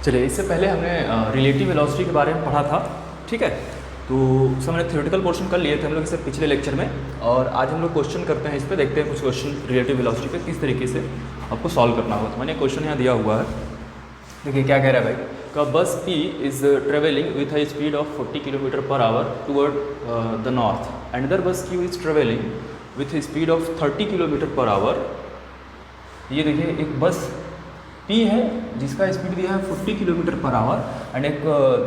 चलिए, इससे पहले हमने रिलेटिव वेलोसिटी के बारे में पढ़ा था, ठीक है। तो उसमें हमने थ्योरेटिकल पोर्शन कर लिए थे हम लोग इससे पिछले लेक्चर में, और आज हम लोग क्वेश्चन करते हैं इस पर, देखते हैं कुछ क्वेश्चन रिलेटिव वेलोसिटी पे किस तरीके से आपको सॉल्व करना होगा। तो मैंने क्वेश्चन यहाँ दिया हुआ है, देखिए क्या कह रहा है भाई। का बस P is travelling with a speed of 40 kilometre per hour toward the north, another बस Q is travelling with a speed of 30 kilometre per our. ये देखिए एक बस P है जिसका स्पीड दिया है 40 किलोमीटर पर आवर, एंड एक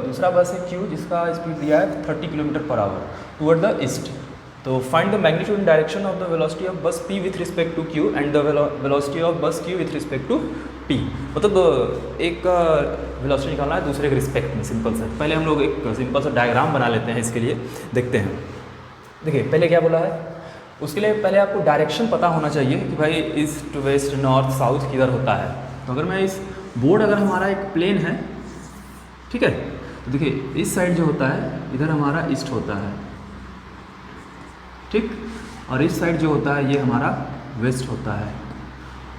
दूसरा बस है Q जिसका स्पीड दिया है 30 kilometre per hour toward the east. तो find the magnitude and direction of the velocity of bus P with respect to Q and the velocity of bus Q with respect to P। मतलब एक का velocity निकालना है दूसरे के respect में, simple सा। पहले हम लोग एक सिंपल सा डायग्राम बना लेते हैं इसके लिए, देखते हैं। देखिए पहले क्या बोला है, उसके लिए पहले आपको डायरेक्शन पता होना चाहिए कि भाई ईस्ट वेस्ट नॉर्थ साउथ किधर होता है। तो अगर मैं इस बोर्ड, अगर हमारा एक प्लेन है, ठीक है, तो देखिए इस साइड जो होता है इधर हमारा ईस्ट होता है, ठीक, और इस साइड जो होता है ये हमारा वेस्ट होता है,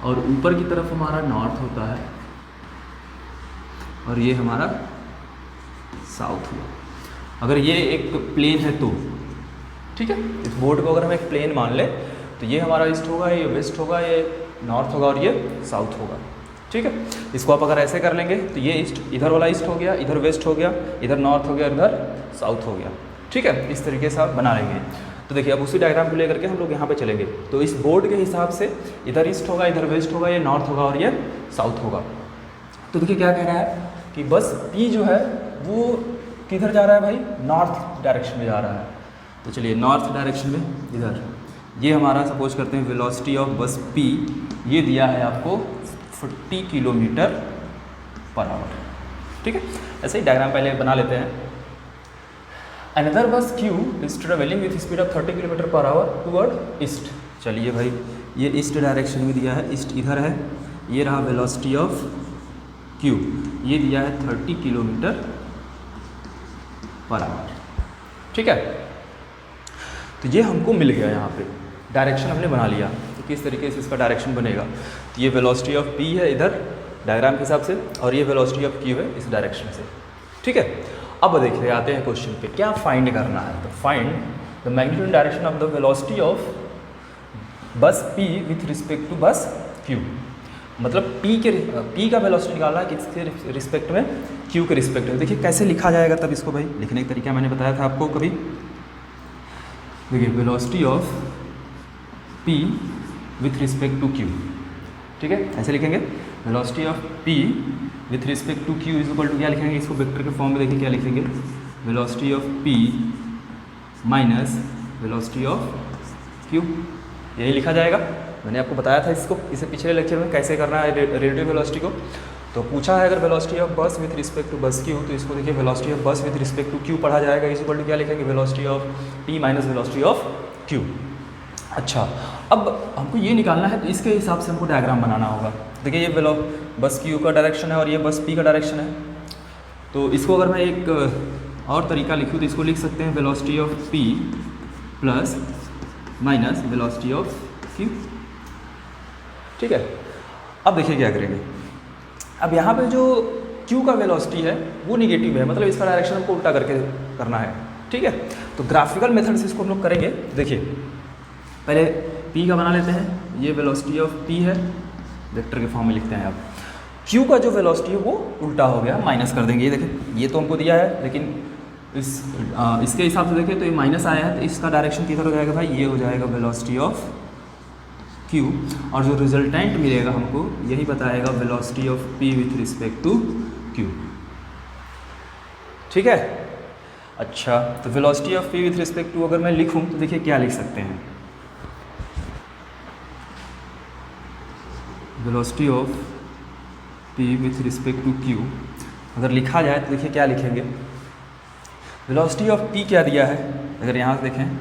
और ऊपर की तरफ हमारा नॉर्थ होता है, और ये हमारा साउथ हुआ। अगर ये एक प्लेन है तो, ठीक है, इस बोर्ड को अगर हम एक प्लेन मान ले तो ये हमारा ईस्ट होगा, ये वेस्ट होगा, ये नॉर्थ होगा, और ये साउथ होगा, ठीक है। इसको आप अगर ऐसे कर लेंगे तो ये ईस्ट, इधर वाला ईस्ट हो गया, इधर वेस्ट हो गया, इधर नॉर्थ हो गया, इधर साउथ हो गया, ठीक है। इस तरीके से आप बना लेंगे। तो देखिए अब उसी डायग्राम को लेकर के हम लोग यहाँ पे चलेंगे। तो इस बोर्ड के हिसाब से इधर ईस्ट होगा, इधर वेस्ट होगा, ये नॉर्थ होगा, और ये साउथ होगा। तो देखिए क्या कह रहा है कि बस P जो है वो किधर जा रहा है भाई, नॉर्थ डायरेक्शन में जा रहा है। तो चलिए नॉर्थ डायरेक्शन में इधर, ये हमारा सपोज करते हैं वेलोसिटी ऑफ बस P ये दिया है आपको 40 किलोमीटर पर आवर, ठीक है। ऐसे ही डायग्राम पहले बना लेते हैं। अनदर बस Q is travelling with speed of 30 kilometre per hour toward east. चलिए भाई ये ईस्ट डायरेक्शन में दिया है, ईस्ट इधर है, ये रहा वेलोसिटी ऑफ Q, ये दिया है 30 किलोमीटर पर आवर, ठीक है। तो ये हमको मिल गया, यहाँ पे डायरेक्शन हमने बना लिया। तो किस तरीके से इसका डायरेक्शन बनेगा, तो ये वेलोसिटी ऑफ P है इधर डायग्राम के हिसाब से, और ये वेलोसिटी ऑफ Q है इस डायरेक्शन से, ठीक है। अब देखिए आते हैं क्वेश्चन पे, क्या फाइंड करना है। तो find the magnitude and direction of the velocity of bus P with respect to बस Q। मतलब P का वेलोसिटी निकालना है किसके रिस्पेक्ट में, Q के रिस्पेक्ट में। देखिए कैसे लिखा जाएगा तब इसको भाई, लिखने का तरीका मैंने बताया था आपको कभी। देखिए velocity of P with respect to Q, ठीक है, ऐसे लिखेंगे। Velocity of P with respect to Q is equal to क्या लिखेंगे, इसको वेक्टर के फॉर्म में देखिए क्या लिखेंगे, velocity of P minus velocity of Q, यही लिखा जाएगा। मैंने आपको बताया था इसको, इसे पिछले लेक्चर में कैसे करना है रिलेटिव वेलोसिटी को। तो पूछा है अगर वेलोसिटी ऑफ बस विथ रिस्पेक्ट टू बस Q, तो इसको देखिए वेलोसिटी ऑफ बस विथ रिस्पेक्ट टू Q पढ़ा जाएगा, इज इक्वल टू क्या लिखेंगे, velocity of P minus velocity of Q। अच्छा, अब हमको ये निकालना है तो इसके हिसाब से हमको डायग्राम बनाना होगा। देखिए ये बस Q का डायरेक्शन है और ये बस P का डायरेक्शन है। तो इसको अगर मैं एक और तरीका लिखूँ तो इसको लिख सकते हैं velocity of P plus minus velocity of Q, ठीक है। अब देखिए क्या करेंगे, अब यहाँ पे जो Q का वेलोसिटी है वो निगेटिव है, मतलब इसका डायरेक्शन हमको उल्टा करके करना है, ठीक है। तो ग्राफिकल मेथड से इसको हम लोग करेंगे। देखिए पहले P का बना लेते हैं, ये वेलोसिटी ऑफ P है, वेक्टर के फॉर्म में लिखते हैं। अब Q का जो वेलोसिटी है वो उल्टा हो गया, माइनस कर देंगे। ये देखें ये तो हमको दिया है, लेकिन इसके हिसाब से देखें तो ये माइनस आया है, तो इसका डायरेक्शन किधर हो जाएगा भाई, ये हो जाएगा वेलोसिटी ऑफ Q, और जो रिजल्टेंट मिलेगा हमको यही बताएगा velocity of P with respect to Q, ठीक है। अच्छा, तो velocity of P with respect to अगर मैं लिखूं तो देखिए क्या लिख सकते हैं, velocity of P with respect to Q अगर लिखा जाए तो देखिए क्या लिखेंगे, वेलोसिटी ऑफ P क्या दिया है, अगर यहाँ से देखें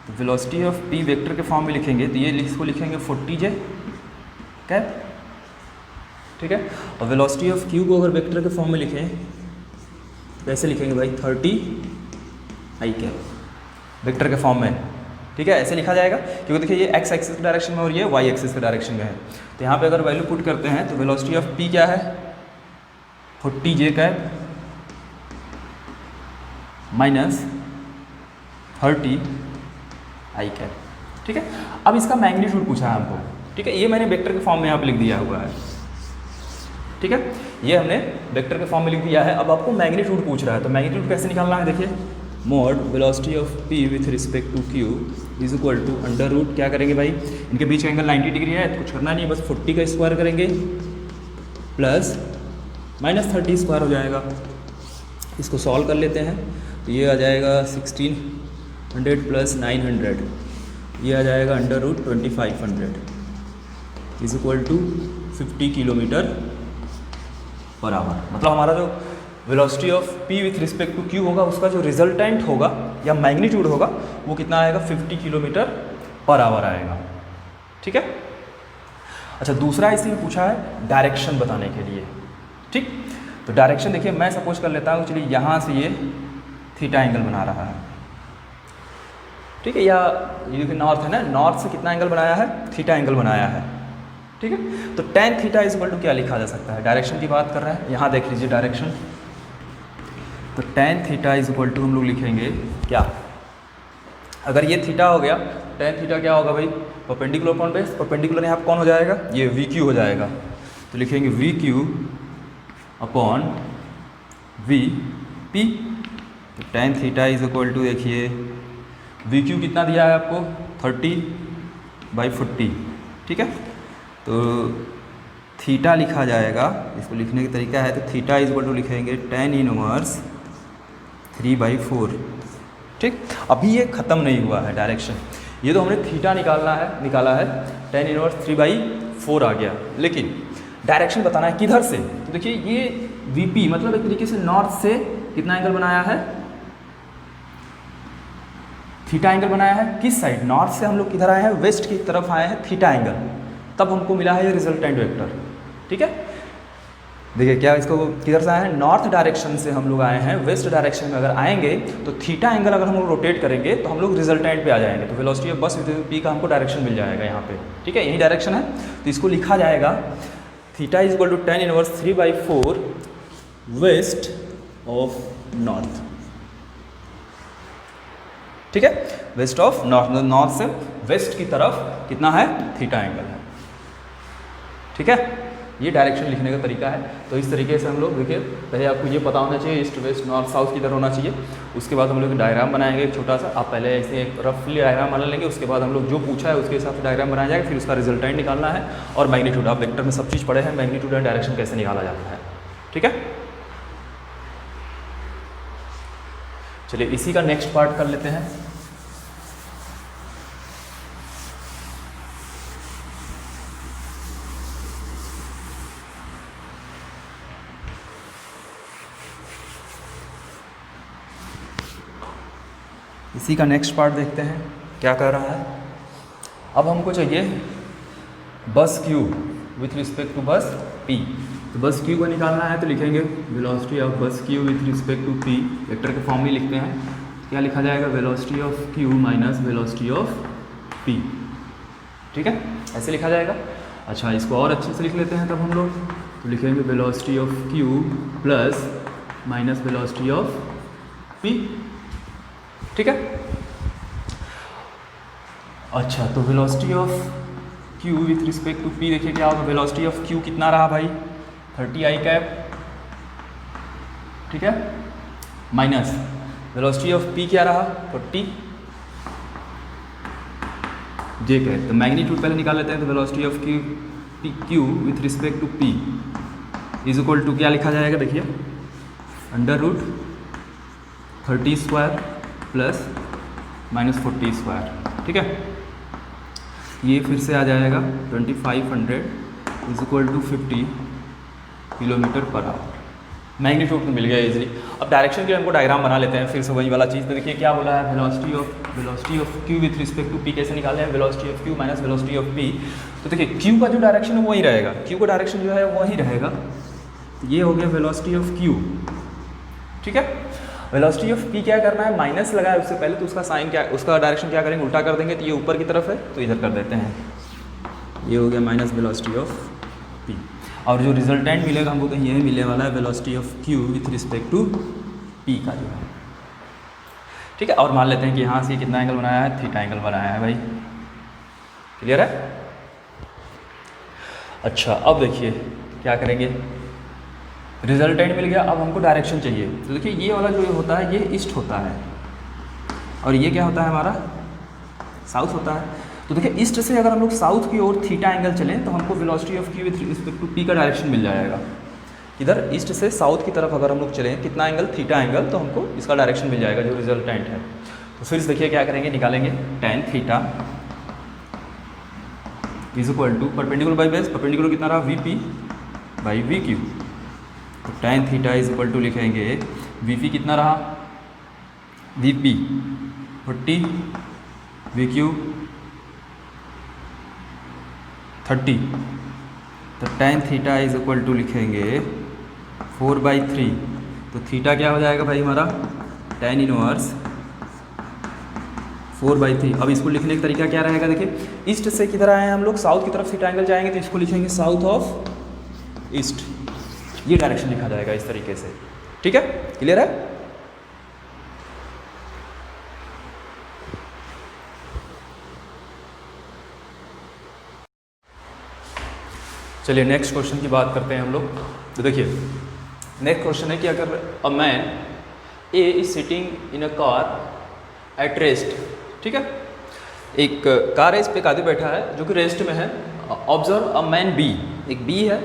तो वेलोसिटी ऑफ P वेक्टर के फॉर्म में लिखेंगे तो ये इसको लिखेंगे 40J कैप, ठीक है। और वेलोसिटी ऑफ Q को अगर वेक्टर के फॉर्म में लिखें कैसे लिखेंगे भाई, 30I कैप वेक्टर के फॉर्म में, ठीक है, ऐसे लिखा जाएगा। क्योंकि देखिए ये एक्स एक्सिस के डायरेक्शन में और ये वाई एक्सिस के डायरेक्शन में है। तो यहाँ पे अगर वैल्यू पुट करते हैं तो वेलोसिटी ऑफ P क्या है, 40 जे कैप माइनस 30 आई कैप। ठीक है, अब इसका मैग्नीट्यूड पूछा है हमको। ठीक है, ये मैंने वेक्टर के फॉर्म में यहाँ पे लिख दिया हुआ है। ठीक है, ये हमने वेक्टर के फॉर्म में लिख दिया है। अब आपको मैग्नीट्यूड पूछ रहा है, तो मैग्नीट्यूड कैसे निकालना है, देखिए mod velocity of p with respect to q is equal to under root, क्या करेंगे भाई, इनके बीच का एंगल 90 डिग्री है, तो कुछ करना नहीं, बस 40 का स्क्वायर करेंगे प्लस माइनस 30 स्क्वायर हो जाएगा। इसको सॉल्व कर लेते हैं, तो ये आ जाएगा 1600 प्लस 900, ये आ जाएगा under root 2500 is equal to 50 kilometre per hour. मतलब हमारा जो velocity of p with respect to q होगा, उसका जो रिजल्टेंट होगा या मैग्नीट्यूड होगा वो कितना आएगा, 50 किलोमीटर पर आवर आएगा। ठीक है, अच्छा दूसरा इसमें पूछा है डायरेक्शन बताने के लिए। ठीक, तो डायरेक्शन देखिए मैं सपोज कर लेता हूँ, चलिए यहाँ से ये थीटा एंगल बना रहा है। ठीक है, या ये देखिए नॉर्थ है ना, नॉर्थ से कितना एंगल बनाया है, थीटा एंगल बनाया है। ठीक है, तो tan theta is equal to क्या लिखा जा सकता है, डायरेक्शन की बात कर रहे हैं, यहाँ देख लीजिए डायरेक्शन, तो tan theta is equal to हम लोग लिखेंगे क्या, अगर ये थीटा हो गया, tan थीटा क्या होगा भाई, परपेंडिकुलर अपॉन बेस, परपेंडिकुलर यहाँ पर कौन हो जाएगा, ये VQ हो जाएगा, तो लिखेंगे VQ अपॉन VP। तो tan theta is equal to देखिए VQ कितना दिया है आपको, 30/40। ठीक है, तो थीटा लिखा जाएगा, इसको लिखने का तरीका है, तो थीटा इज इक्वल टू लिखेंगे tan इनवर्स 3/4। ठीक, अभी ये ख़त्म नहीं हुआ है डायरेक्शन, ये तो हमने थीटा निकाला है, tan इनवर्स 3/4 आ गया, लेकिन डायरेक्शन बताना है किधर से। तो देखिए ये VP मतलब एक तरीके से नॉर्थ से कितना एंगल बनाया है, थीटा एंगल बनाया है, किस साइड, नॉर्थ से हम लोग किधर आए हैं, वेस्ट की तरफ आए हैं, थीटा एंगल, तब हमको मिला है ये रिजल्टेंट वेक्टर। ठीक है, देखिए क्या इसको किधर से आए हैं, नॉर्थ डायरेक्शन से हम लोग आए हैं, वेस्ट डायरेक्शन में अगर आएंगे तो थीटा एंगल अगर हम लोग रोटेट करेंगे तो हम लोग रिजल्टेंट पे आ जाएंगे, तो वेलोसिटी ऑफ बस विद p का हमको डायरेक्शन मिल जाएगा यहाँ पे। ठीक है, यही डायरेक्शन है, तो इसको लिखा जाएगा theta is equal to tan inverse 3/4 west of north. ठीक है, वेस्ट ऑफ नॉर्थ, नॉर्थ से वेस्ट की तरफ कितना है, थीटा एंगल है। ठीक है, ये डायरेक्शन लिखने का तरीका है। तो इस तरीके से हम लोग देखिए, पहले आपको ये पता होना चाहिए ईस्ट वेस्ट नॉर्थ साउथ किधर होना चाहिए, उसके बाद हम लोग डायग्राम बनाएंगे एक छोटा सा, आप पहले ऐसे एक रफली डायग्राम बना लेंगे, उसके बाद हम लोग जो पूछा है उसके हिसाब से डायग्राम बनाया जाएगा, फिर उसका रिजल्टेंट निकालना है, और मैग्नीट्यूड, आप वेक्टर में सब चीज़ पढ़े हैं, मैग्नीट्यूड एंड डायरेक्शन कैसे निकाला जाता है। ठीक है, चलिए इसी का नेक्स्ट पार्ट कर लेते हैं। इसी का नेक्स्ट पार्ट देखते हैं क्या कह रहा है। अब हमको चाहिए बस Q विथ रिस्पेक्ट टू बस P, तो बस Q को निकालना है, तो लिखेंगे velocity of bus Q with respect to P, vector के फॉर्म में लिखते हैं, क्या लिखा जाएगा, velocity of Q minus velocity of P। ठीक है, ऐसे लिखा जाएगा। अच्छा इसको और अच्छे से लिख लेते हैं तब हम लोग, तो लिखेंगे velocity of Q plus minus velocity of P। ठीक है, अच्छा तो velocity of Q with respect to P देखिए क्या होगा, वेलोसिटी ऑफ Q कितना रहा भाई, 30 आई कैप। ठीक है, माइनस वेलोसिटी ऑफ P क्या रहा, 40 जे कैप। तो मैग्नीट्यूड पहले निकाल लेते हैं, तो velocity of Q with respect to P is equal to क्या लिखा जाएगा, देखिए under root 30 square plus minus 40 square. ठीक है, ये फिर से आ जाएगा 2500 is equal to 50 kilometre per hour. Magnitude तो मिल गया इजीली। अब डायरेक्शन के लिए हमको डायग्राम बना लेते हैं, फिर से वही वाला चीज़। तो देखिए क्या बोला है, velocity of Q with respect to P कैसे निकाले हैं, velocity of Q minus velocity of P। तो देखिए Q का जो डायरेक्शन है वही रहेगा, Q का डायरेक्शन जो है वही रहेगा, ये हो गया वेलोसिटी ऑफ Q। ठीक है, वेलोसिटी ऑफ P क्या करना है, माइनस लगाया उससे पहले, तो उसका साइन क्या, उसका डायरेक्शन क्या करेंगे, उल्टा कर देंगे, तो ये ऊपर की तरफ है तो इधर कर देते हैं, ये हो गया माइनस वेलोसिटी ऑफ P। और जो रिजल्टेंट मिलेगा हमको कहीं यही मिलने वाला है velocity of Q with respect to P का जो है, ठीक है। और मान लेते हैं कि यहाँ से कितना एंगल बनाया है, थीटा एंगल बनाया है भाई, क्लियर है। अच्छा अब देखिए क्या करेंगे, रिजल्टेंट मिल गया, अब हमको डायरेक्शन चाहिए। तो देखिए ये वाला जो होता है ये ईस्ट होता है और ये क्या होता है हमारा साउथ होता है। तो देखिए ईस्ट से अगर हम लोग साउथ की ओर थीटा एंगल चलें तो हमको velocity of Q with respect to P का डायरेक्शन मिल जाएगा। इधर ईस्ट से साउथ की तरफ अगर हम लोग चलें कितना एंगल, थीटा एंगल, तो हमको इसका डायरेक्शन मिल जाएगा जो रिजल्टेंट है। तो फिर देखिए क्या करेंगे, निकालेंगे tan theta is equal to perpendicular by base, perpendicular कितना रहा V P by V Q. तो tan theta is equal to लिखेंगे वी पी कितना रहा वी पी 40, वी क्यू 30। तो tan theta is equal to लिखेंगे 4/3। तो थीटा क्या हो जाएगा भाई हमारा टेन इनवर्स 4/3। अब इसको लिखने का तरीका क्या रहेगा, देखिए ईस्ट से किधर आए हैं हम लोग, साउथ की तरफ थीटा एंगल जाएंगे तो इसको लिखेंगे साउथ ऑफ ईस्ट, ये डायरेक्शन लिखा जाएगा इस तरीके से, ठीक है, क्लियर है। चलिए नेक्स्ट क्वेश्चन की बात करते हैं हम लोग। तो देखिए नेक्स्ट क्वेश्चन है कि अगर a man A is sitting in a car at rest, ठीक है, एक कार है, इस पे एक आदमी बैठा है जो कि रेस्ट में है। ऑब्जर्व अ मैन बी, एक बी है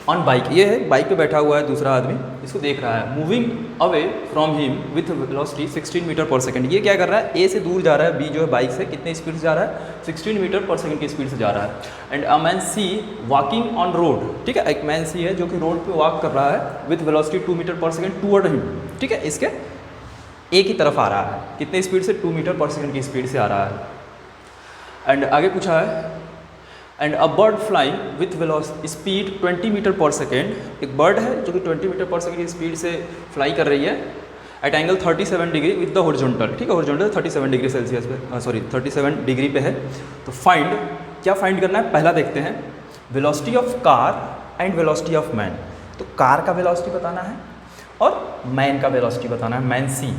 ऑन बाइक, ये है बाइक पे बैठा हुआ है, दूसरा आदमी इसको देख रहा है, moving away from him with velocity 16 metre per second. ये क्या कर रहा है, ए से दूर जा रहा है, बी जो है बाइक से कितने स्पीड से जा रहा है 16 मीटर पर सेकंड की स्पीड से जा रहा है। And a man sea walking on road, ठीक है, एक मैन सी है जो कि रोड पे वॉक कर रहा है with velocity 2 metre per second toward him, ठीक है, इसके ए की तरफ आ रहा है, कितने स्पीड से 2 मीटर पर सेकंड की स्पीड से आ रहा है। एंड आगे पूछा है and a bird flying with velocity speed 20 metre per second, एक बर्ड है जो कि 20 मीटर पर सेकेंड की स्पीड से फ्लाई कर रही है at angle 37 degree with the horizontal, ठीक है, हॉरिजॉन्टल 37 डिग्री सेल्सियस पे, सॉरी 37 डिग्री पे है। तो फाइंड, क्या फाइंड करना है, पहला देखते हैं velocity of car and velocity of man. तो कार का वेलोसिटी बताना है और मैन का वेलोसिटी बताना है, man C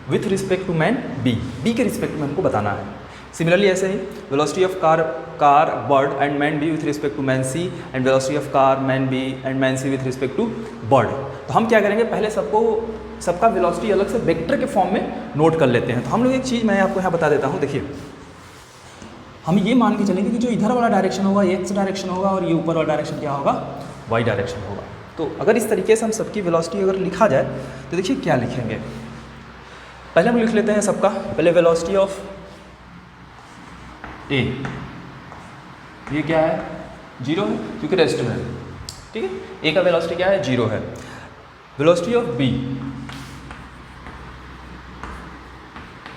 with respect to man B, B के रिस्पेक्ट में हमको बताना है। सिमिलरली ऐसे ही velocity of car bird and man B with respect to man C and velocity of car man B and man C with respect to bird. तो हम क्या करेंगे, पहले सबका वेलोसिटी अलग से वेक्टर के फॉर्म में नोट कर लेते हैं। तो हम लोग एक चीज़ मैं आपको यहाँ बता देता हूँ, देखिए हम ये मान के चलेंगे कि जो इधर वाला डायरेक्शन होगा ये एक्स डायरेक्शन होगा और ये ऊपर वाला डायरेक्शन क्या होगा, वाई डायरेक्शन होगा। तो अगर इस तरीके से हम सबकी वेलोसिटी अगर लिखा जाए तो देखिए क्या लिखेंगे, पहले हम लिख लेते हैं सबका, पहले वेलोसिटी ऑफ ए, ये क्या है 0 है क्योंकि रेस्ट में है, ठीक है, ए का वेलोसिटी क्या है 0 है। वेलोसिटी ऑफ बी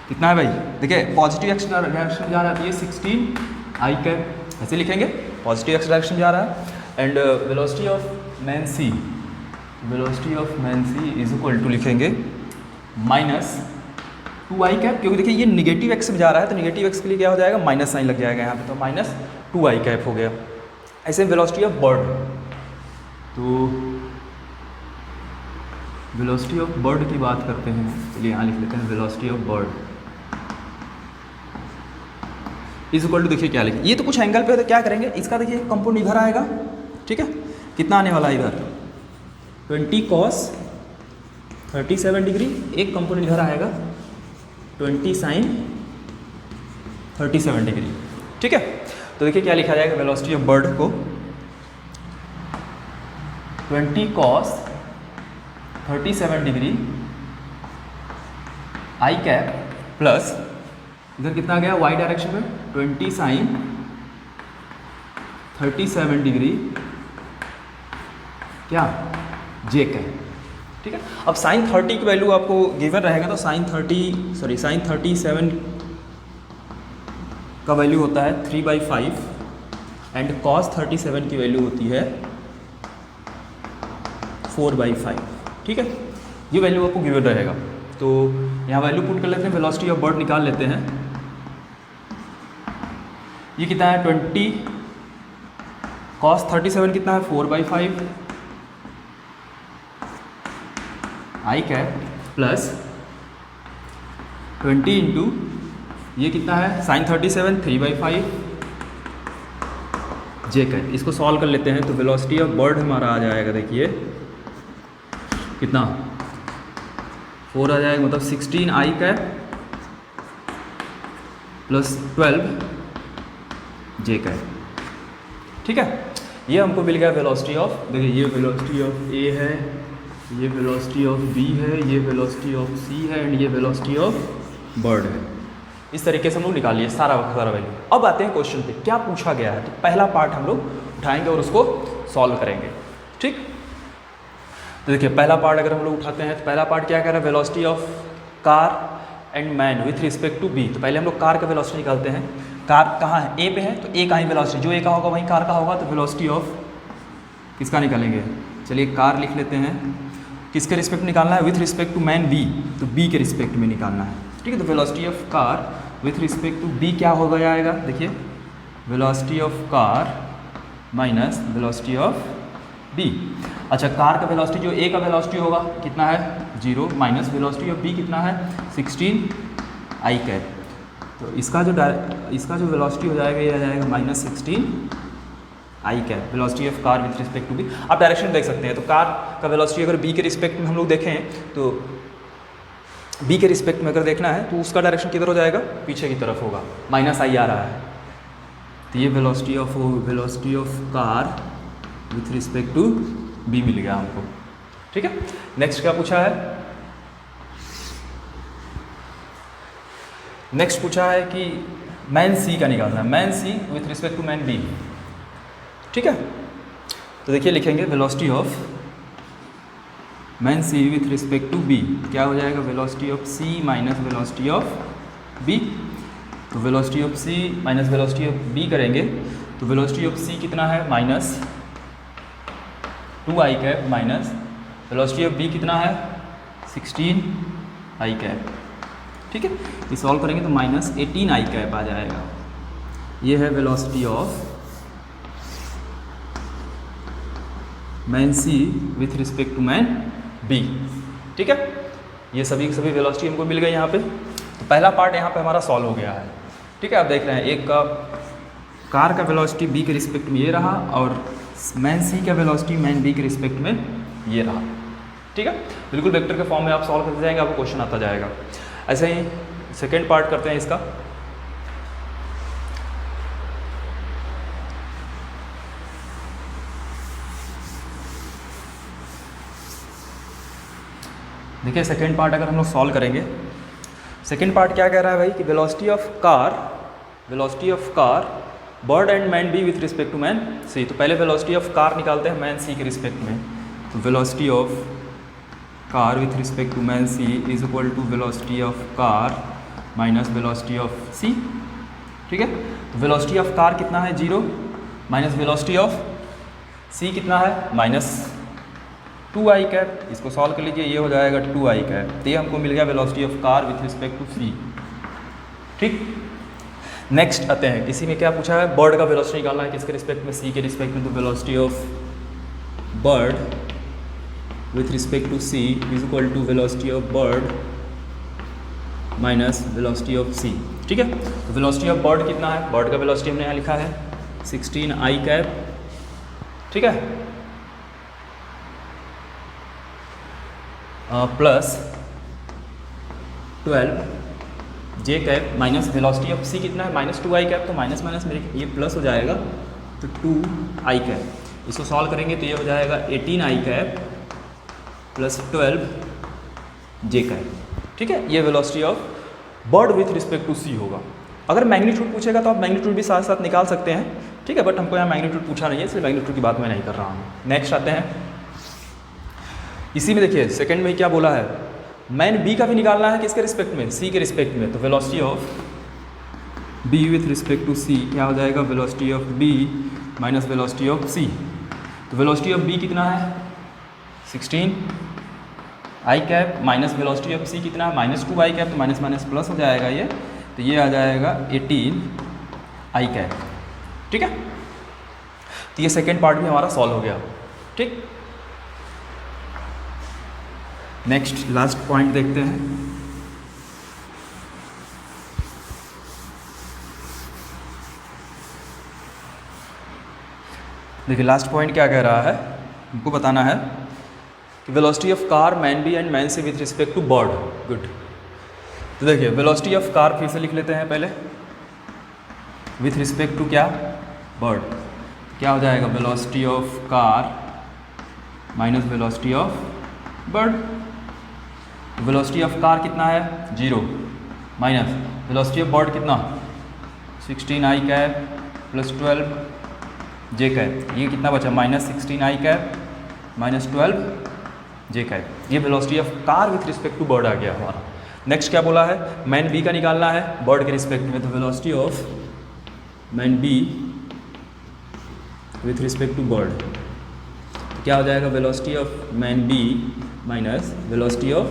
कितना है भाई, देखिए पॉजिटिव एक्स डायरेक्शन जा रहा है, ये 16 आई कैप, ऐसे लिखेंगे पॉजिटिव एक्स डायरेक्शन जा रहा है। And velocity of man C, velocity of man C is equal to लिखेंगे -2 आई कैप, क्योंकि देखिए ये निगेटिव एक्स में जा रहा है तो निगेटिव एक्स के लिए क्या हो जाएगा, माइनस साइन लग जाएगा यहाँ पे, तो -2 आई कैप हो गया। ऐसे वेलोसिटी ऑफ बर्ड, तो वेलोसिटी ऑफ बर्ड की बात करते हैं, चलिए यहाँ लिख लेते हैं velocity of bird is equal to, देखिए क्या लिखे, ये तो कुछ एंगल पे है तो क्या करेंगे, इसका देखिए कंपोनेंट इधर आएगा, ठीक है, कितना आने वाला है इधर 20 cos 37 डिग्री, एक कंपोनेंट इधर आएगा 20 sin 37 डिग्री, ठीक है। तो देखिए क्या लिखा जाएगा, वेलोसिटी ऑफ बर्ड को 20 cos 37 degree I cap plus इधर कितना आ गया वाई डायरेक्शन में 20 sin 37 डिग्री क्या जे कैप, ठीक है। अब साइन 30 की वैल्यू आपको गिवन रहेगा तो साइन 37 का वैल्यू होता है 3/5 एंड cos 37 की वैल्यू होती है 4/5, ठीक है, ये वैल्यू आपको गिवन रहेगा। तो यहाँ वैल्यू पुट कर लेते हैं, वेलोसिटी ऑफ बर्ड निकाल लेते हैं, ये कितना है 20 cos 37 कितना है 4/5 आई कैप प्लस 20 इंटू ये कितना है sin 37 3/5 जे कैप। इसको सॉल्व कर लेते हैं तो वेलोसिटी ऑफ बर्ड हमारा आ जाएगा, देखिए कितना 4 आ जाएगा, मतलब 16 आई कैप प्लस 12 जे कैप। ठीक है, ये हमको मिल गया वेलोसिटी ऑफ, देखिए ये वेलोसिटी ऑफ ए है, ये वेलोसिटी ऑफ बी है, ये वेलोसिटी ऑफ सी है एंड ये वेलोसिटी ऑफ बर्ड है। इस तरीके से हम लोग निकालिए सारा वैल्यू। अब आते हैं क्वेश्चन पे, क्या पूछा गया है। तो पहला पार्ट हम लोग उठाएंगे और उसको सॉल्व करेंगे। ठीक, तो देखिए पहला पार्ट अगर हम लोग उठाते हैं तो पहला पार्ट क्या कह रहा है, velocity of car and man with respect to B. तो पहले हम लोग कार का वेलोसिटी निकालते हैं। कार कहाँ है, ए पे है, तो ए का ही वेलोसिटी, जो ए का होगा वहीं कार का होगा। तो वेलोसिटी ऑफ किसका निकालेंगे, चलिए कार लिख लेते हैं। किसके रिस्पेक्ट निकालना है, with respect to man B, तो बी के रिस्पेक्ट में निकालना है। ठीक है, तो velocity of car with respect to B क्या हो जाएगा, देखिए velocity of car minus velocity of B. अच्छा, कार का वेलोसिटी जो ए का वेलोसिटी होगा कितना है 0 माइनस वेलोसिटी ऑफ बी कितना है 16 आई कैप। तो इसका जो वेलोसिटी हो जाएगा ये आ जाएगा -16 आई cap, velocity of car with respect to B. आप डायरेक्शन देख सकते हैं, तो कार का वेलोसिटी अगर बी के रिस्पेक्ट में हम लोग देखें तो बी के रिस्पेक्ट में अगर देखना है तो उसका डायरेक्शन किधर हो जाएगा, पीछे की तरफ होगा, -i आ रहा है। तो ये velocity of car with respect to B मिल गया हमको। ठीक है, नेक्स्ट क्या पूछा है, नेक्स्ट पूछा है कि मैन सी का निकालना है, man C with respect to man B. ठीक है, तो देखिए लिखेंगे velocity of man C with respect to B क्या हो जाएगा, velocity of C minus velocity of B. तो velocity of C minus velocity of B करेंगे तो वेलोसिटी ऑफ सी कितना है -2 i cap minus velocity of B कितना है 16 आई कैप। ठीक है, ये सॉल्व करेंगे तो -18 आई कैप आ जाएगा। ये है velocity of man C with respect to man B. ठीक है, ये सभी वेलोसिटी हमको मिल गई यहाँ पे। तो पहला पार्ट यहाँ पे हमारा सॉल्व हो गया है। ठीक है, आप देख रहे हैं एक का कार का वेलोसिटी बी के रिस्पेक्ट में ये रहा और मैन सी का वेलोसिटी मैन बी के रिस्पेक्ट में ये रहा। ठीक है, बिल्कुल वेक्टर के फॉर्म में आप सॉल्व करते जाएंगे, आपको क्वेश्चन आता जाएगा। ऐसे ही सेकेंड पार्ट करते हैं इसका। देखिए सेकेंड पार्ट अगर हम लोग सॉल्व करेंगे, सेकेंड पार्ट क्या कह रहा है भाई कि velocity of car bird and man B with respect to man C. तो पहले वेलोसिटी ऑफ कार निकालते हैं मैन सी के रिस्पेक्ट में। तो velocity of car with respect to man C is equal to velocity of car minus velocity of C. ठीक है, तो वेलोसिटी ऑफ कार कितना है 0 माइनस वेलोसिटी ऑफ सी कितना है -2 आई कैप। इसको सॉल्व कर लीजिए, ये हो जाएगा 2 आई कैप। तो ये हमको मिल गया velocity of car with respect to C. ठीक, नेक्स्ट आते हैं, इसी में क्या पूछा है, बर्ड का वेलोसिटी निकालना है किसके रिस्पेक्ट में, सी के रिस्पेक्ट में। तो velocity of bird with respect to C is equal to velocity of bird minus velocity of C. ठीक है, तो वेलोसिटी ऑफ बर्ड कितना है, बर्ड का वेलोसिटी हमने यहाँ लिखा है 16 आई कैप। ठीक है, plus 12 j cap minus velocity of C कितना है -2 आई कैप। तो माइनस माइनस मेरे ये प्लस हो जाएगा तो 2 आई कैप। इसको सॉल्व करेंगे तो ये हो जाएगा 18 i cap plus 12 j cap. ठीक है, ये velocity of bird with respect to C होगा। अगर मैग्नीट्यूड पूछेगा तो आप मैग्नीट्यूड भी साथ साथ निकाल सकते हैं। ठीक है, बट हमको यहाँ मैग्नीट्यूड पूछा नहीं है, इसलिए मैग्नीट्यूड की बात मैं नहीं कर रहा हूँ। नेक्स्ट आते हैं, इसी में देखिए सेकंड में क्या बोला है, मैन बी का भी निकालना है किसके रिस्पेक्ट में, सी के रिस्पेक्ट में। तो velocity of B with respect to C क्या हो जाएगा, velocity of B minus velocity of C. तो वेलोसिटी ऑफ बी कितना है 16 आई cap minus velocity of C कितना है -2 आई कैप। तो माइनस माइनस प्लस हो जाएगा ये, तो ये आ जाएगा 18 आई कैप। ठीक है, तो ये सेकेंड पार्ट भी हमारा सॉल्व हो गया। ठीक, नेक्स्ट लास्ट पॉइंट देखते हैं। देखिए लास्ट पॉइंट क्या कह रहा है, हमको बताना है कि velocity of car man B and man C with respect to bird. Good, तो देखिए वेलोसिटी ऑफ कार फिर से लिख लेते हैं पहले, विथ रिस्पेक्ट टू क्या, बर्ड। क्या हो जाएगा, velocity of car minus velocity of bird. Velocity of car कितना है 0 माइनस वेलोसिटी ऑफ बर्ड कितना 16 आई कैप प्लस 12 जे कैप, ये कितना बचा -16 आई कैप माइनस 12 जे कैप। ये velocity of car with respect to bird आ गया हमारा। नेक्स्ट क्या बोला है, मैन बी का निकालना है बर्ड के रिस्पेक्ट में, तो velocity of man B with respect to bird क्या हो जाएगा, velocity of man B minus velocity of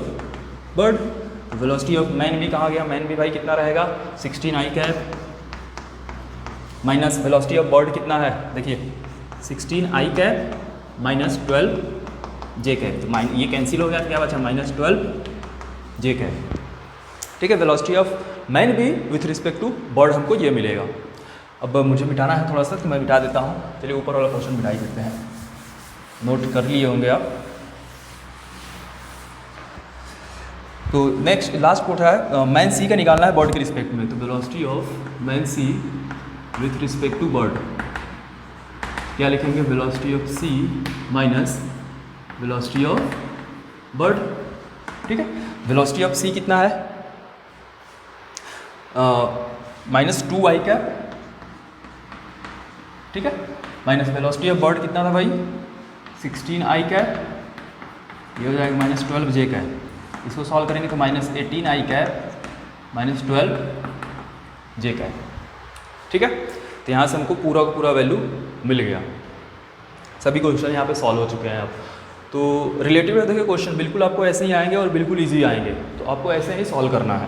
bird. Velocity of man B कहाँ गया, मैन बी भाई कितना रहेगा 16 आई cap minus velocity of bird कितना है, देखिए 16 आई कैप माइनस 12 जे कैप, तो ये कैंसिल हो गया, क्या बचा -12 जे कैप। ठीक है, velocity of man B with respect to bird हमको ये मिलेगा। अब मुझे मिटाना है थोड़ा सा, तो मैं मिटा देता हूँ। चलिए ऊपर वाला क्वेश्चन मिटा ही देते हैं, नोट कर लिए होंगे आप। तो नेक्स्ट लास्ट पूछा है मैन सी का निकालना है बर्ड के रिस्पेक्ट में, तो velocity of man C with respect to bird क्या लिखेंगे, velocity of C minus velocity of bird. ठीक है, वेलोसिटी ऑफ सी कितना है -2 आई कैप, ठीक है, माइनस वेलोसिटी ऑफ बर्ड कितना था भाई 16 आई कैप, ये हो जाएगा -12 जे कैप। इसको सॉल्व करेंगे तो -18 i cap minus 12 j cap. ठीक है, तो यहाँ से हमको पूरा का पूरा वैल्यू मिल गया। सभी क्वेश्चन यहाँ पे सॉल्व हो चुके हैं अब। तो रिलेटिव देखिए क्वेश्चन बिल्कुल आपको ऐसे ही आएंगे और बिल्कुल ईजी आएंगे, तो आपको ऐसे ही सॉल्व करना है।